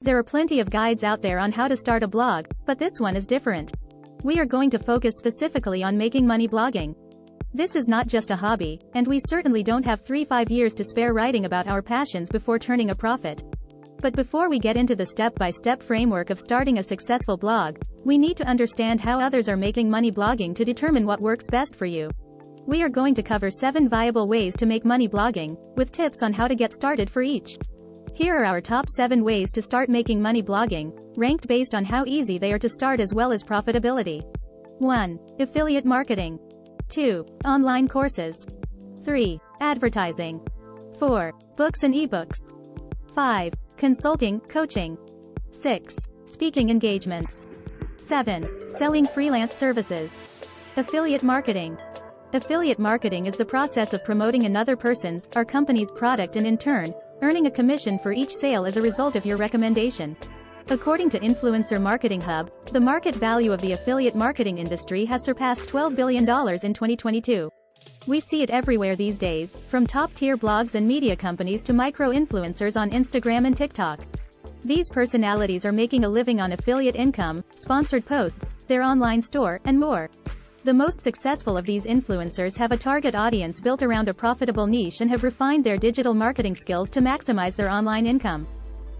There are plenty of guides out there on how to start a blog, but this one is different. We are going to focus specifically on making money blogging. This is not just a hobby, and we certainly don't have 3-5 years to spare writing about our passions before turning a profit. But before we get into the step-by-step framework of starting a successful blog, we need to understand how others are making money blogging to determine what works best for you. We are going to cover 7 viable ways to make money blogging, with tips on how to get started for each. Here are our top 7 ways to start making money blogging, ranked based on how easy they are to start as well as profitability. 1. Affiliate marketing. 2. Online courses. 3. Advertising. 4. Books and ebooks. 5. Consulting, coaching. 6. Speaking engagements. 7. Selling freelance services. Affiliate marketing. Affiliate marketing is the process of promoting another person's, or company's product and in turn, earning a commission for each sale as a result of your recommendation. According to Influencer Marketing Hub, the market value of the affiliate marketing industry has surpassed $12 billion in 2022. We see it everywhere these days, from top-tier blogs and media companies to micro-influencers on Instagram and TikTok. These personalities are making a living on affiliate income, sponsored posts, their online store, and more. The most successful of these influencers have a target audience built around a profitable niche and have refined their digital marketing skills to maximize their online income.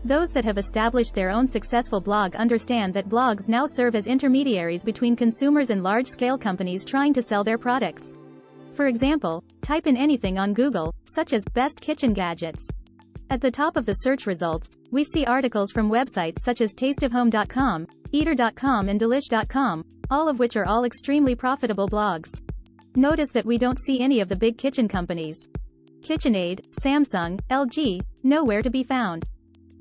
Those that have established their own successful blog understand that blogs now serve as intermediaries between consumers and large-scale companies trying to sell their products. For example, type in anything on Google, such as best kitchen gadgets. At the top of the search results, we see articles from websites such as tasteofhome.com, eater.com and delish.com, all of which are all extremely profitable blogs. Notice that we don't see any of the big kitchen companies. KitchenAid, Samsung, LG, nowhere to be found.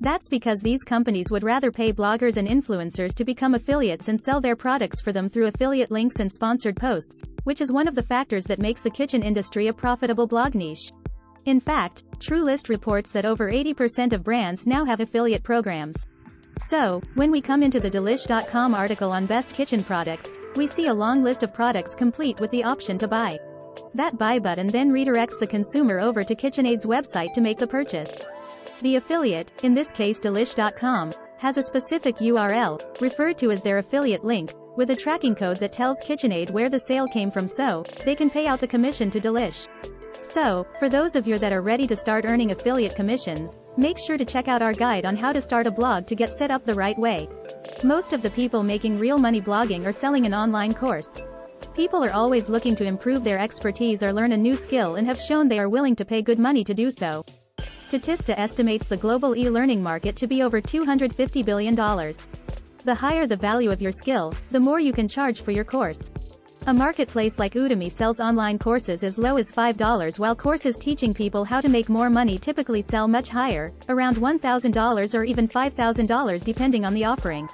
That's because these companies would rather pay bloggers and influencers to become affiliates and sell their products for them through affiliate links and sponsored posts, which is one of the factors that makes the kitchen industry a profitable blog niche. In fact, TrueList reports that over 80% of brands now have affiliate programs. So, when we come into the Delish.com article on best kitchen products, we see a long list of products complete with the option to buy. That buy button then redirects the consumer over to KitchenAid's website to make the purchase. The affiliate, in this case Delish.com, has a specific URL, referred to as their affiliate link, with a tracking code that tells KitchenAid where the sale came from so they can pay out the commission to Delish. So, for those of you that are ready to start earning affiliate commissions, make sure to check out our guide on how to start a blog to get set up the right way. Most of the people making real money blogging are selling an online course. People are always looking to improve their expertise or learn a new skill and have shown they are willing to pay good money to do so. Statista estimates the global e-learning market to be over $250 billion. The higher the value of your skill, the more you can charge for your course. A marketplace like Udemy sells online courses as low as $5 while courses teaching people how to make more money typically sell much higher, around $1,000 or even $5,000 depending on the offering.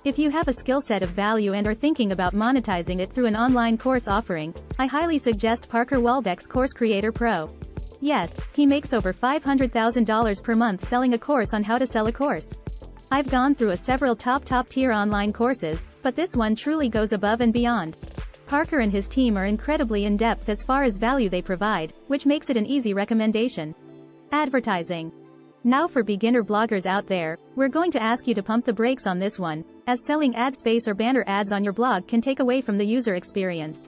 If you have a skill set of value and are thinking about monetizing it through an online course offering, I highly suggest Parker Walbeck's Course Creator Pro. Yes, he makes over $500,000 per month selling a course on how to sell a course. I've gone through several top-tier online courses, but this one truly goes above and beyond. Parker and his team are incredibly in-depth as far as value they provide, which makes it an easy recommendation. Advertising. Now for beginner bloggers out there, we're going to ask you to pump the brakes on this one, as selling ad space or banner ads on your blog can take away from the user experience.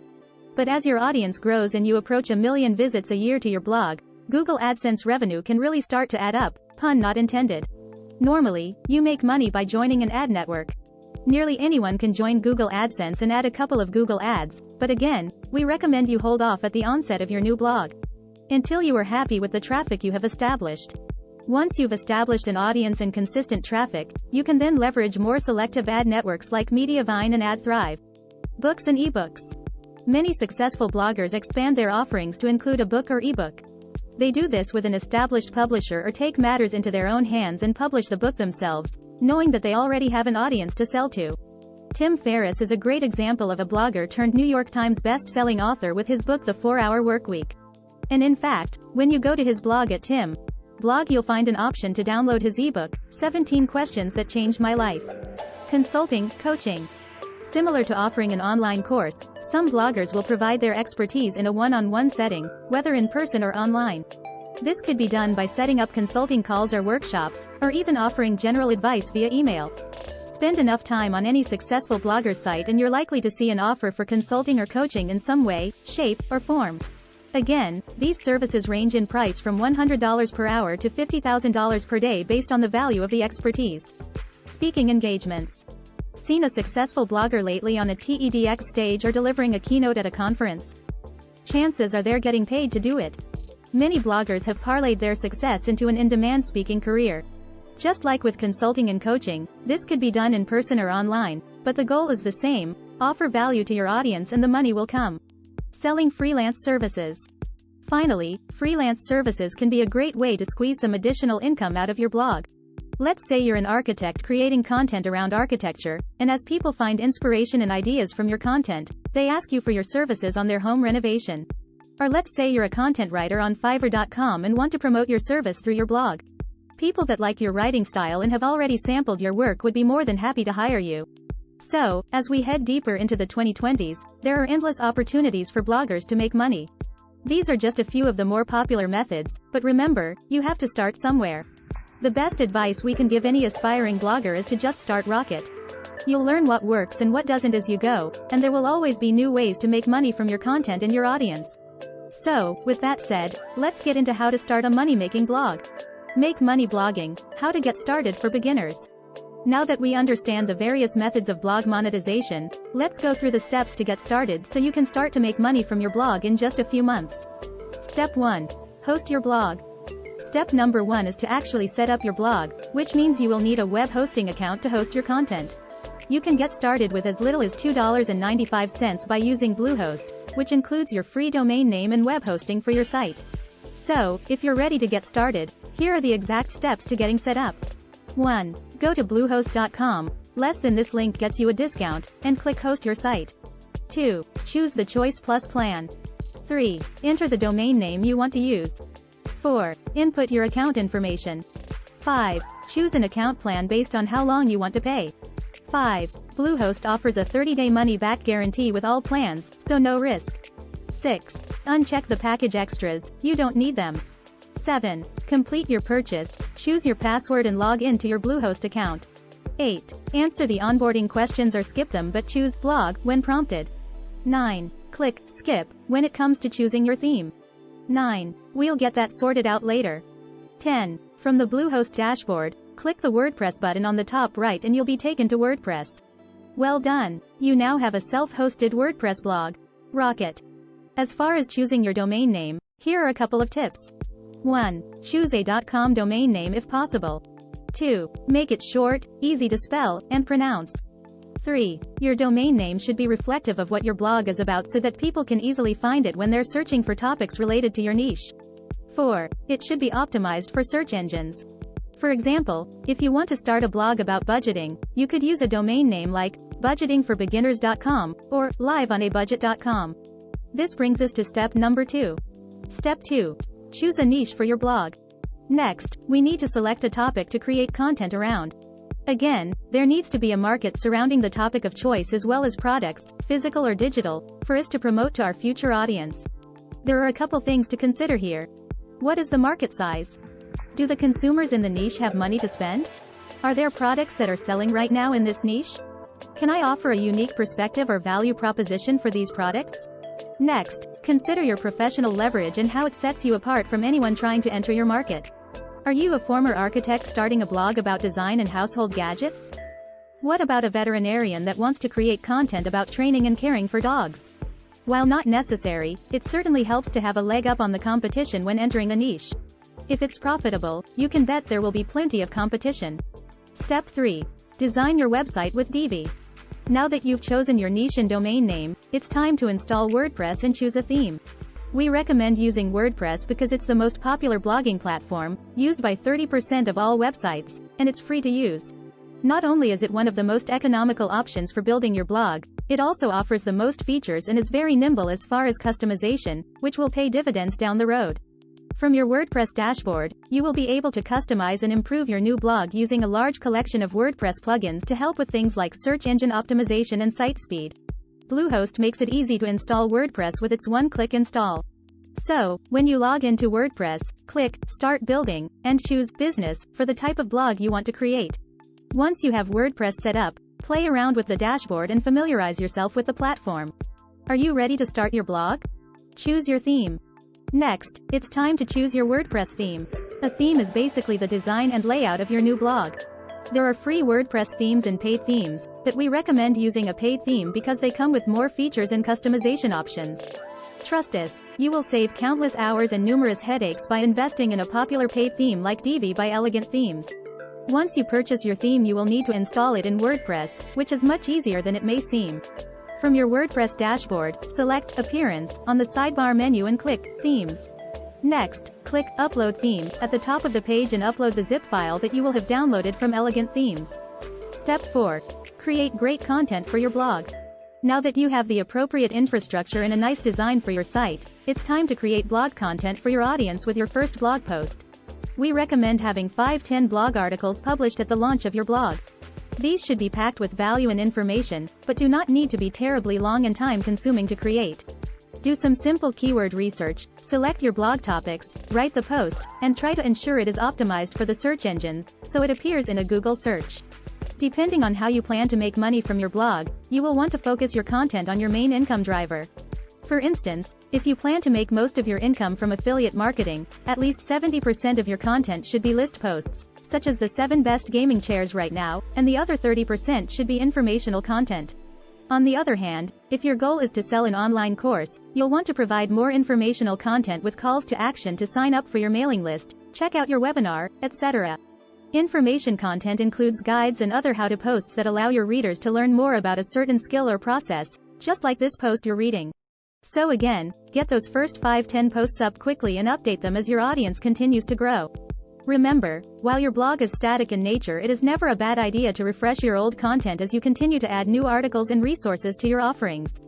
But as your audience grows and you approach 1 million visits a year to your blog, Google AdSense revenue can really start to add up, pun not intended. Normally, you make money by joining an ad network. Nearly anyone can join Google AdSense and add a couple of Google ads, but again, we recommend you hold off at the onset of your new blog. Until you are happy with the traffic you have established. Once you've established an audience and consistent traffic, you can then leverage more selective ad networks like Mediavine and AdThrive. Books and ebooks. Many successful bloggers expand their offerings to include a book or ebook. They do this with an established publisher or take matters into their own hands and publish the book themselves, knowing that they already have an audience to sell to. Tim Ferriss is a great example of a blogger turned New York Times best-selling author with his book The 4-Hour Workweek. And in fact, when you go to his blog at Tim blog, you'll find an option to download his ebook, 17 Questions That Changed My Life. Consulting, coaching. Similar to offering an online course, some bloggers will provide their expertise in a one-on-one setting, whether in person or online. This could be done by setting up consulting calls or workshops, or even offering general advice via email. Spend enough time on any successful blogger's site and you're likely to see an offer for consulting or coaching in some way, shape, or form. Again, these services range in price from $100 per hour to $50,000 per day based on the value of the expertise. Speaking engagements. Seen a successful blogger lately on a TEDx stage or delivering a keynote at a conference? Chances are they're getting paid to do it. Many bloggers have parlayed their success into an in-demand speaking career. Just like with consulting and coaching, this could be done in person or online, but the goal is the same: offer value to your audience and the money will come. Selling freelance services. Finally, freelance services can be a great way to squeeze some additional income out of your blog. Let's say you're an architect creating content around architecture, and as people find inspiration and ideas from your content, they ask you for your services on their home renovation. Or let's say you're a content writer on Fiverr.com and want to promote your service through your blog. People that like your writing style and have already sampled your work would be more than happy to hire you. So, as we head deeper into the 2020s, there are endless opportunities for bloggers to make money. These are just a few of the more popular methods, but remember, you have to start somewhere. The best advice we can give any aspiring blogger is to just start rocket. You'll learn what works and what doesn't as you go, and there will always be new ways to make money from your content and your audience. So, with that said, let's get into how to start a money-making blog. Make money blogging, how to get started for beginners. Now that we understand the various methods of blog monetization, let's go through the steps to get started so you can start to make money from your blog in just a few months. Step 1. Host your blog. Step number 1 is to actually set up your blog, which means you will need a web hosting account to host your content. You can get started with as little as $2.95 by using Bluehost, which includes your free domain name and web hosting for your site. So, if you're ready to get started, here are the exact steps to getting set up. 1. Go to bluehost.com, less than this link gets you a discount, and click host your site. 2. Choose the Choice Plus plan. 3. Enter the domain name you want to use. 4. Input your account information. 5. Choose an account plan based on how long you want to pay. 5. Bluehost offers a 30-day money-back guarantee with all plans, so no risk. 6. Uncheck the package extras, you don't need them. 7. Complete your purchase, choose your password and log in to your Bluehost account. 8. Answer the onboarding questions or skip them but choose blog when prompted. 9. Click skip when it comes to choosing your theme. 9. We'll get that sorted out later. 10. From the Bluehost dashboard, click the WordPress button on the top right and you'll be taken to WordPress. Well done! You now have a self-hosted WordPress blog. Rocket! As far as choosing your domain name, here are a couple of tips. 1. Choose a .com domain name if possible. 2. Make it short, easy to spell, and pronounce. 3. Your domain name should be reflective of what your blog is about so that people can easily find it when they're searching for topics related to your niche. 4. It should be optimized for search engines. For example, if you want to start a blog about budgeting, you could use a domain name like budgetingforbeginners.com or liveonabudget.com. This brings us to step number 2. Step 2. Choose a niche for your blog. Next, we need to select a topic to create content around. Again, there needs to be a market surrounding the topic of choice as well as products, physical or digital, for us to promote to our future audience. There are a couple things to consider here. What is the market size? Do the consumers in the niche have money to spend? Are there products that are selling right now in this niche? Can I offer a unique perspective or value proposition for these products? Next, consider your professional leverage and how it sets you apart from anyone trying to enter your market. Are you a former architect starting a blog about design and household gadgets? What about a veterinarian that wants to create content about training and caring for dogs? While not necessary, it certainly helps to have a leg up on the competition when entering a niche. If it's profitable, you can bet there will be plenty of competition. Step 3. Design your website with Divi. Now that you've chosen your niche and domain name, it's time to install WordPress and choose a theme. We recommend using WordPress because it's the most popular blogging platform, used by 30% of all websites, and it's free to use. Not only is it one of the most economical options for building your blog, it also offers the most features and is very nimble as far as customization, which will pay dividends down the road. From your WordPress dashboard, you will be able to customize and improve your new blog using a large collection of WordPress plugins to help with things like search engine optimization and site speed. Bluehost makes it easy to install WordPress with its one-click install. So, when you log into WordPress, click Start Building, and choose Business for the type of blog you want to create. Once you have WordPress set up, play around with the dashboard and familiarize yourself with the platform. Are you ready to start your blog? Choose your theme. Next, it's time to choose your WordPress theme. A theme is basically the design and layout of your new blog. There are free WordPress themes and paid themes, but we recommend using a paid theme because they come with more features and customization options. Trust us, you will save countless hours and numerous headaches by investing in a popular paid theme like Divi by Elegant Themes. Once you purchase your theme, you will need to install it in WordPress, which is much easier than it may seem. From your WordPress dashboard, select Appearance on the sidebar menu and click Themes. Next, click Upload Theme at the top of the page and upload the zip file that you will have downloaded from Elegant Themes. Step 4. Create great content for your blog. Now that you have the appropriate infrastructure and a nice design for your site, it's time to create blog content for your audience with your first blog post. We recommend having 5-10 blog articles published at the launch of your blog. These should be packed with value and information, but do not need to be terribly long and time-consuming to create. Do some simple keyword research, select your blog topics, write the post, and try to ensure it is optimized for the search engines, so it appears in a Google search. Depending on how you plan to make money from your blog, you will want to focus your content on your main income driver. For instance, if you plan to make most of your income from affiliate marketing, at least 70% of your content should be list posts, such as the 7 best gaming chairs right now, and the other 30% should be informational content. On the other hand, if your goal is to sell an online course, you'll want to provide more informational content with calls to action to sign up for your mailing list, check out your webinar, etc. Information content includes guides and other how-to posts that allow your readers to learn more about a certain skill or process, just like this post you're reading. So again, get those first 5-10 posts up quickly and update them as your audience continues to grow. Remember, while your blog is static in nature, it is never a bad idea to refresh your old content as you continue to add new articles and resources to your offerings.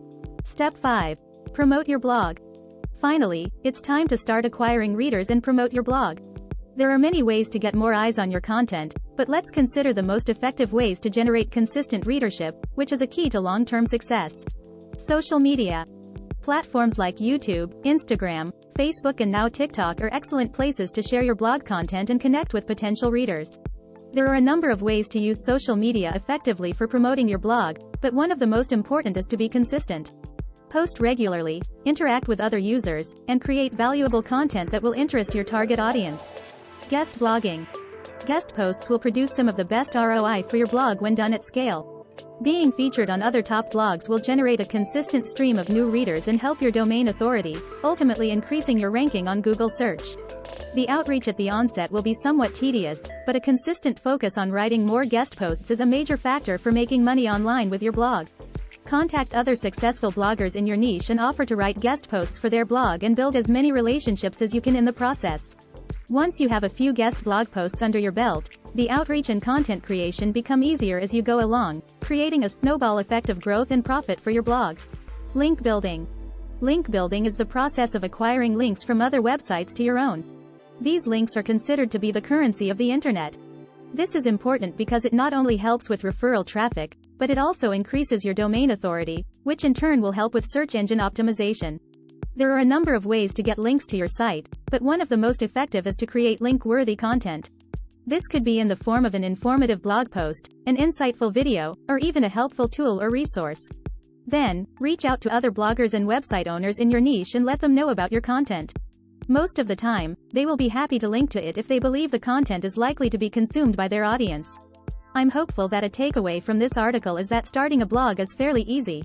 Step 5. Promote your blog. Finally, it's time to start acquiring readers and promote your blog. There are many ways to get more eyes on your content, but let's consider the most effective ways to generate consistent readership, which is a key to long-term success. Social media. Platforms like YouTube, Instagram, Facebook and now TikTok are excellent places to share your blog content and connect with potential readers. There are a number of ways to use social media effectively for promoting your blog, but one of the most important is to be consistent. Post regularly, interact with other users, and create valuable content that will interest your target audience. Guest blogging. Guest posts will produce some of the best ROI for your blog when done at scale. Being featured on other top blogs will generate a consistent stream of new readers and help your domain authority, ultimately increasing your ranking on Google search. The outreach at the onset will be somewhat tedious, but a consistent focus on writing more guest posts is a major factor for making money online with your blog. Contact other successful bloggers in your niche and offer to write guest posts for their blog and build as many relationships as you can in the process. Once you have a few guest blog posts under your belt, the outreach and content creation become easier as you go along, creating a snowball effect of growth and profit for your blog. Link building. Link building is the process of acquiring links from other websites to your own. These links are considered to be the currency of the internet. This is important because it not only helps with referral traffic, but it also increases your domain authority, which in turn will help with search engine optimization. There are a number of ways to get links to your site, but one of the most effective is to create link-worthy content. This could be in the form of an informative blog post, an insightful video, or even a helpful tool or resource. Then, reach out to other bloggers and website owners in your niche and let them know about your content. Most of the time, they will be happy to link to it if they believe the content is likely to be consumed by their audience. I'm hopeful that a takeaway from this article is that starting a blog is fairly easy.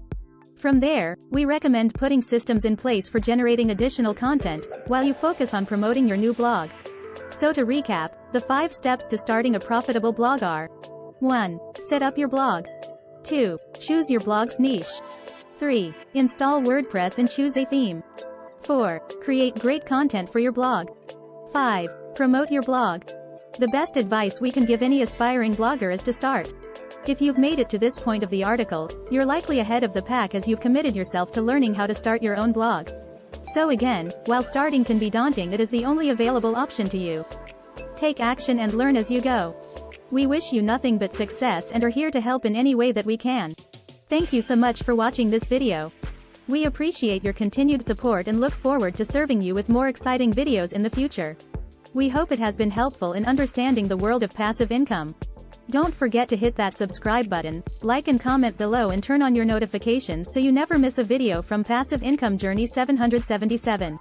From there, we recommend putting systems in place for generating additional content, while you focus on promoting your new blog. So to recap, the 5 steps to starting a profitable blog are: 1. Set up your blog. 2. Choose your blog's niche. 3. Install WordPress and choose a theme. 4. Create great content for your blog. 5. Promote your blog. The best advice we can give any aspiring blogger is to start. If you've made it to this point of the article, you're likely ahead of the pack as you've committed yourself to learning how to start your own blog. So again, while starting can be daunting, it is the only available option to you. Take action and learn as you go. We wish you nothing but success and are here to help in any way that we can. Thank you so much for watching this video. We appreciate your continued support and look forward to serving you with more exciting videos in the future. We hope it has been helpful in understanding the world of passive income. Don't forget to hit that subscribe button, like and comment below and turn on your notifications so you never miss a video from Passive Income Journey 777.